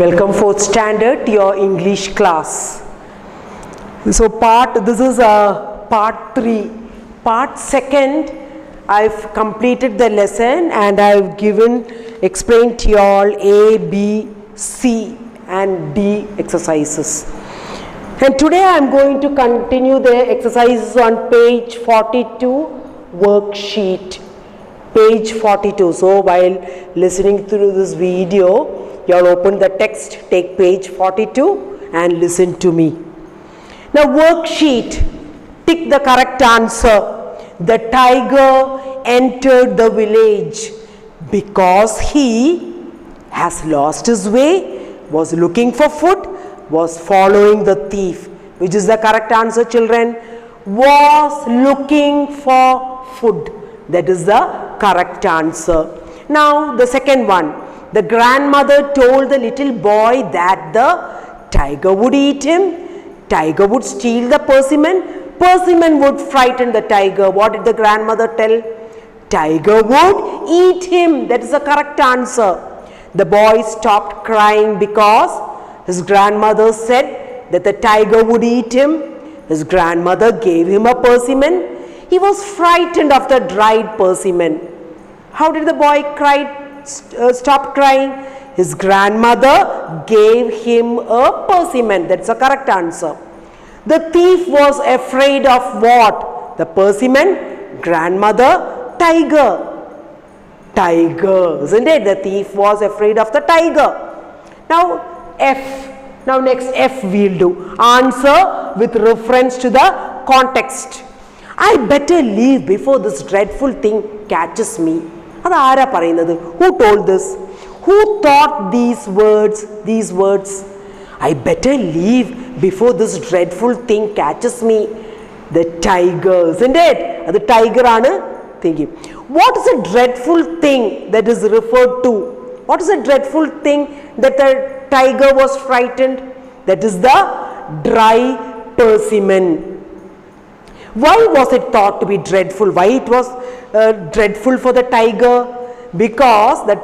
Welcome 4th standard to your English class. So this is part 3. Part 2nd, I've completed the lesson and I've explained to you all A, B, C and D exercises. And today I'm going to continue the exercises on page 42, worksheet. Page 42. So while listening through this video, you all open the text, take page 42 and listen to me. Now worksheet, tick the correct answer. The tiger entered the village because he has lost his way, was looking for food, was following the thief. Which is the correct answer, children? Was looking for food. That is the correct answer. Now the second one. The grandmother told the little boy that the tiger would eat him. Tiger would steal the persimmon. Persimmon would frighten the tiger. What did the grandmother tell? Tiger would eat him. That is the correct answer. The boy stopped crying because his grandmother said that the tiger would eat him. His grandmother gave him a persimmon. He was frightened of the dried persimmon. How did the boy stop crying? His grandmother gave him a persimmon. That's the correct answer. The thief was afraid of what? The persimmon, grandmother, tiger. Tiger, isn't it? The thief was afraid of the tiger. Now F. Now next F we'll do. Answer with reference to the context. I better leave before this dreadful thing catches me. Who told this? Who thought these words? I better leave before this dreadful thing catches me. The tiger, isn't it? The tiger aanu thinking. What is a dreadful thing that is referred to? What is a dreadful thing that the tiger was frightened? That is the dry persimmon. Why was it thought to be dreadful? Why it was dreadful for the tiger? Because the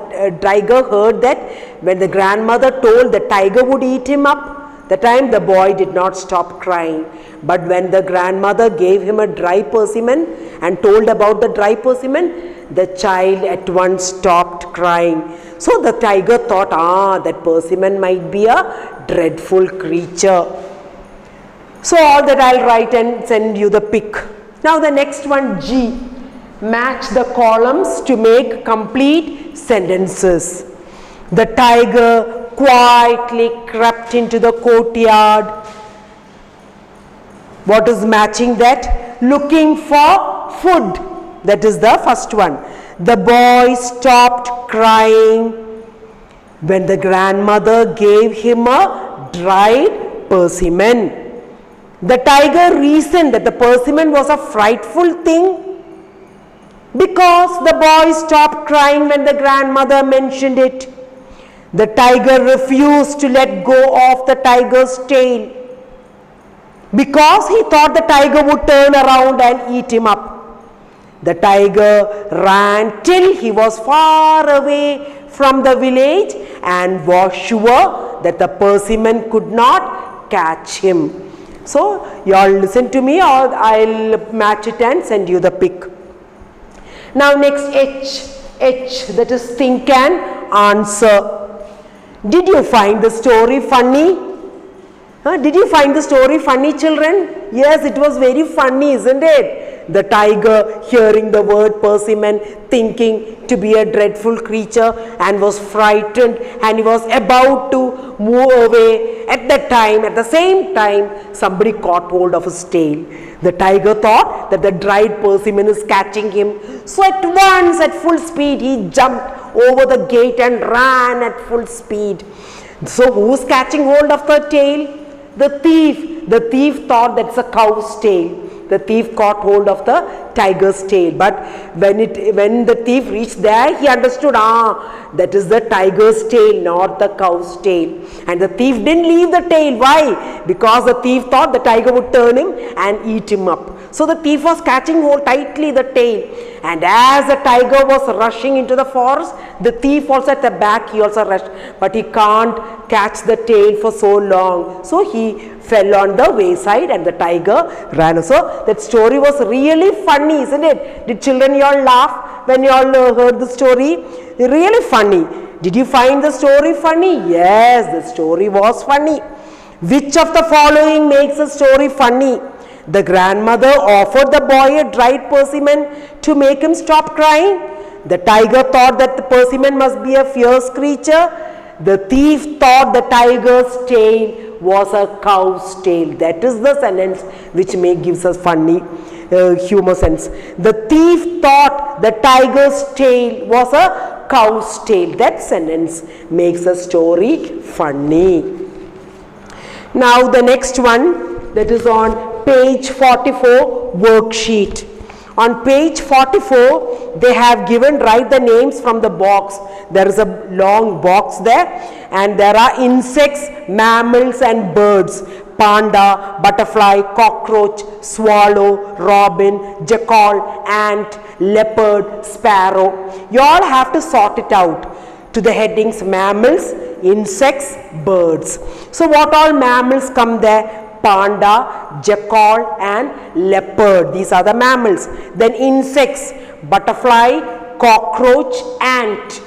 tiger heard that when the grandmother told the tiger would eat him up, the time the boy did not stop crying. But when the grandmother gave him a dry persimmon and told about the dry persimmon, the child at once stopped crying. So the tiger thought, that persimmon might be a dreadful creature. So all that I'll write and send you the pic. Now the next one, G. Match the columns to make complete sentences. The tiger quietly crept into the courtyard. What is matching that? Looking for food. That is the first one. The boy stopped crying when the grandmother gave him a dried persimmon. The tiger reasoned that the persimmon was a frightful thing because the boy stopped crying when the grandmother mentioned it. The tiger refused to let go of the tiger's tail because he thought the tiger would turn around and eat him up. The tiger ran till he was far away from the village and was sure that the persimmon could not catch him. So, you all listen to me or I'll match it and send you the pic. Now next H, that is think and answer. Did you find the story funny? Did you find the story funny, children? Yes, it was very funny, isn't it? The tiger hearing the word persimmon, thinking to be a dreadful creature and was frightened and he was about to move away. At the same time, somebody caught hold of his tail. The tiger thought that the dried persimmon is catching him. So at once, at full speed, he jumped over the gate and ran at full speed. So who's catching hold of the tail? The thief. The thief thought that's a cow's tail. The thief caught hold of the tiger's tail, but when the thief reached there, he understood, that is the tiger's tail, not the cow's tail. And the thief didn't leave the tail. Why? Because the thief thought the tiger would turn him and eat him up. So the thief was catching hold tightly the tail, and as the tiger was rushing into the forest, the thief also at the back, he also rushed, but he can't catch the tail for so long, so he fell on the wayside and the tiger ran. So that story was really funny, isn't it? Did children you all laugh when you all heard the story? Really funny. Did you find the story funny? Yes, the story was funny. Which of the following makes the story funny? The grandmother offered the boy a dried persimmon to make him stop crying. The tiger thought that the persimmon must be a fierce creature. The thief thought the tiger's tail was a cow's tail. That is the sentence which gives us funny humor sense. The thief thought the tiger's tail was a cow's tail. That sentence makes a story funny. Now the next one, that is on page 44 worksheet. On page 44, they have given, write the names from the box. There is a long box there, and there are insects, mammals and birds. Panda, butterfly, cockroach, swallow, robin, jackal, ant, leopard, sparrow. You all have to sort it out to the headings: mammals, insects, birds. So what all mammals come there? Panda, jackal and leopard. These are the mammals. Then insects: butterfly, cockroach, ant.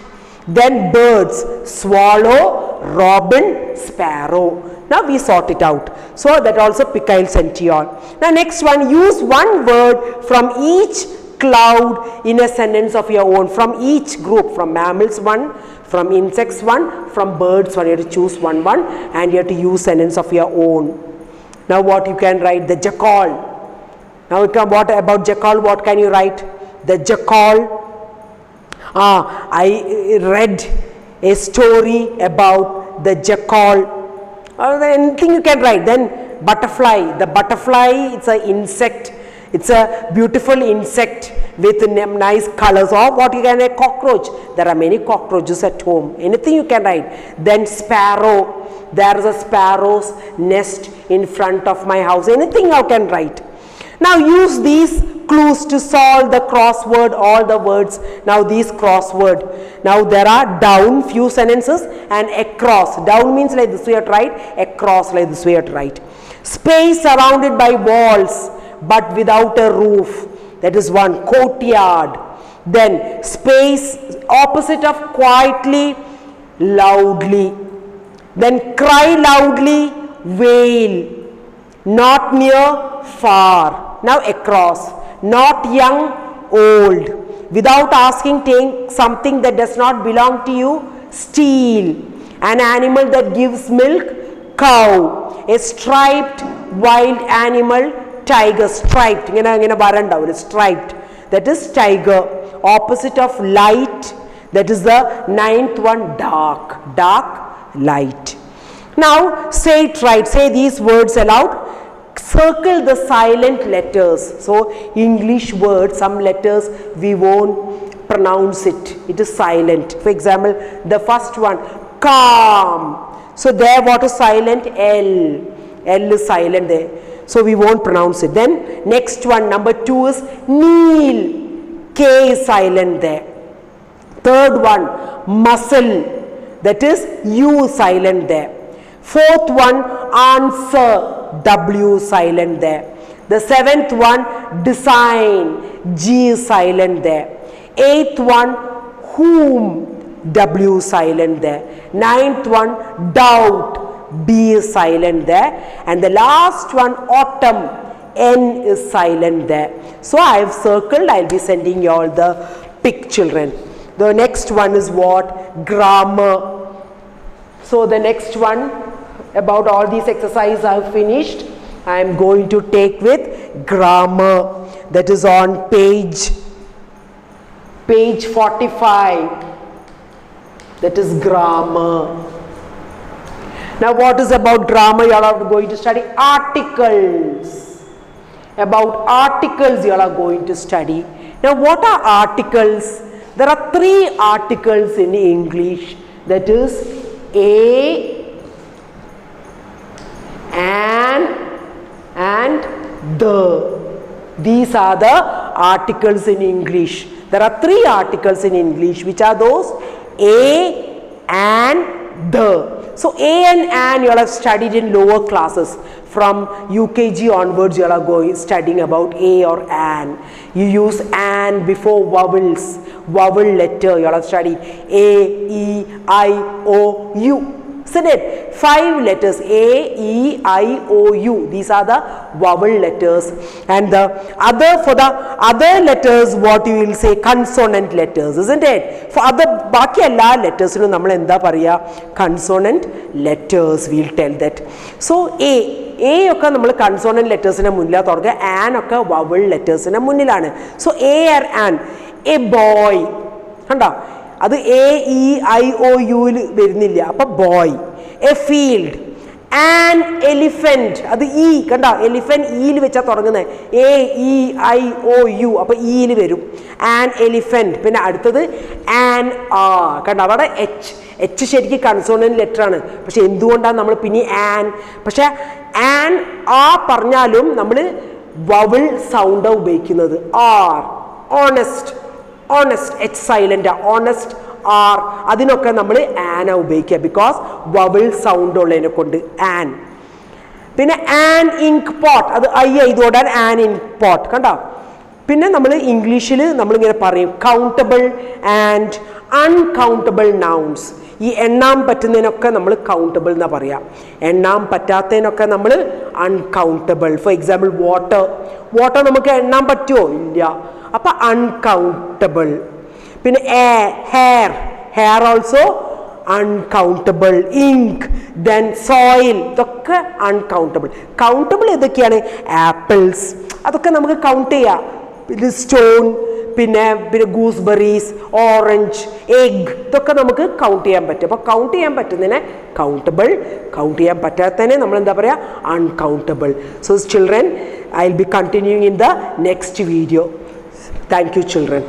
Then birds: swallow, robin, sparrow. Now we sort it out. So that also Pikile sent to you all. Now next one, use one word from each cloud in a sentence of your own. From each group, from mammals one, from insects one, from birds one. You have to choose one and you have to use sentence of your own. Now what you can write? The jackal. Now what about jackal? What can you write? The jackal. I read a story about the jackal. Anything you can write. Then butterfly. The butterfly, it's an insect. It's a beautiful insect with nice colors. Or what you can write? Cockroach. There are many cockroaches at home. Anything you can write. Then sparrow. There is a sparrow's nest in front of my house. Anything you can write. Now use these clues to solve the crossword, all the words. Now these crossword. Now there are down, few sentences, and across. Down means like this way at right, across like this way at right. Space surrounded by walls but without a roof. That is one. Courtyard. Then space opposite of quietly, loudly. Then cry loudly, wail. Not near, far. Now across. Not young, old. Without asking, take something that does not belong to you, steal. An animal that gives milk, cow. A striped wild animal, tiger. Striped. Striped. That is tiger. Opposite of light. That is the ninth one, dark. Dark, light. Now say it right. Say these words aloud. Circle the silent letters. So English words, some letters we won't pronounce it. It is silent. For example, the first one, calm. So there what is silent? L. L is silent there. So we won't pronounce it. Then next one, number 2 is kneel. K is silent there. Third one, muscle. That is U silent there. Fourth one, answer. W silent there. The 7th one, design. G is silent there. 8th one, whom. W silent there. 9th one, doubt. B is silent there. And the last one, autumn. N is silent there. So I have circled. I will be sending you all the pic, children. The next one is what? Grammar. So the next one, about all these exercises I have finished. I am going to take with grammar. That is on page 45. That is grammar. Now what is about grammar? You are going to study articles. About articles you all are going to study. Now what are articles? There are 3 articles in English, that is a, an and the. These are the articles in English. There are 3 articles in English. Which are those? A, an, the. So a and an you all have studied in lower classes. From UKG onwards you all are studying about a or an. You use an before vowels, vowel letter you all have studied a, e, I, o, u. Isn't it? 5 letters a, e, I, o, u. These are the vowel letters. And the other, for the other letters, what you will say, consonant letters, isn't it? For other baki alla letters nu nammal endha paraya, consonant letters, we will tell that. So a ഒക്കെ നമ്മൾ consonant ലെറ്റേഴ്സിന് മുന്നിലാണ് തുടങ്ങുക, an ഒക്കെ vowel ലെറ്റേഴ്സിന് മുന്നിലാണ്. So a or an. A boy കണ്ടോ, അത് A, E, I, O, യുയിൽ വരുന്നില്ല, അപ്പം boy. A field. An elephant, അത് ഇ കണ്ടോ, എലിഫന്റ് ഇയിൽ വെച്ചാൽ തുടങ്ങുന്നത്. A, E, I, O, U, അപ്പം ഇയിൽ വരും. An elephant. പിന്നെ അടുത്തത് ആൻ ആ കണ്ടോ, അവിടെ എച്ച്. എച്ച് ശരിക്കും കൺസോണന്റ് ലെറ്റർ ആണ്, പക്ഷെ എന്തുകൊണ്ടാണ് നമ്മൾ പിന്നെ ആൻ, പക്ഷെ ആൻ ആ പറഞ്ഞാലും നമ്മൾ വവൽ സൗണ്ടാണ് ഉപയോഗിക്കുന്നത്. Hour, honest, honest H silent, honest hour, അതിനൊക്കെ നമ്മൾ ആന ഉപയോഗിക്കുക, ബിക്കോസ് വവൽ സൗണ്ട് ഉള്ളതിനെ കൊണ്ട് ആൻ. പിന്നെ ആൻ ഇങ്ക് പോട്ട്, അത് ഐ ഇതോടാൻ ആൻ ഇങ്ക് പോട്ട് കണ്ടോ. പിന്നെ നമ്മൾ ഇംഗ്ലീഷിൽ നമ്മളിങ്ങനെ പറയും കൗണ്ടബിൾ ആൻഡ് അൺകൗണ്ടബിൾ നൗൺസ്. ഈ എണ്ണാൻ പറ്റുന്നതിനൊക്കെ നമ്മൾ കൗണ്ടബിൾ എന്നാണ് പറയുക, എണ്ണാൻ പറ്റാത്തതിനൊക്കെ നമ്മൾ uncountable. For example water, water നമുക്ക് എണ്ണാൻ പറ്റുമോ? ഇല്ല, അപ്പം അൺകൗണ്ടബിൾ. പിന്നെ hair, hair also uncountable. Ink, then soil, ഇതൊക്കെ അൺകൗണ്ടബിൾ. കൗണ്ടബിൾ ഏതൊക്കെയാണ്? ആപ്പിൾസ്, അതൊക്കെ നമുക്ക് കൗണ്ട് ചെയ്യാം. പിന്നെ സ്റ്റോൺ, പിന്നെ ഗൂസ്ബെറീസ്, ഓറഞ്ച്, എഗ്, ഇതൊക്കെ നമുക്ക് കൗണ്ട് ചെയ്യാൻ പറ്റും. അപ്പോൾ കൗണ്ട് ചെയ്യാൻ പറ്റുന്നതിനെ കൗണ്ടബിൾ, കൗണ്ട് ചെയ്യാൻ പറ്റാത്തതിനെ നമ്മൾ എന്താ പറയുക? Uncountable. So children, I will be continuing in the next video. Thank you children.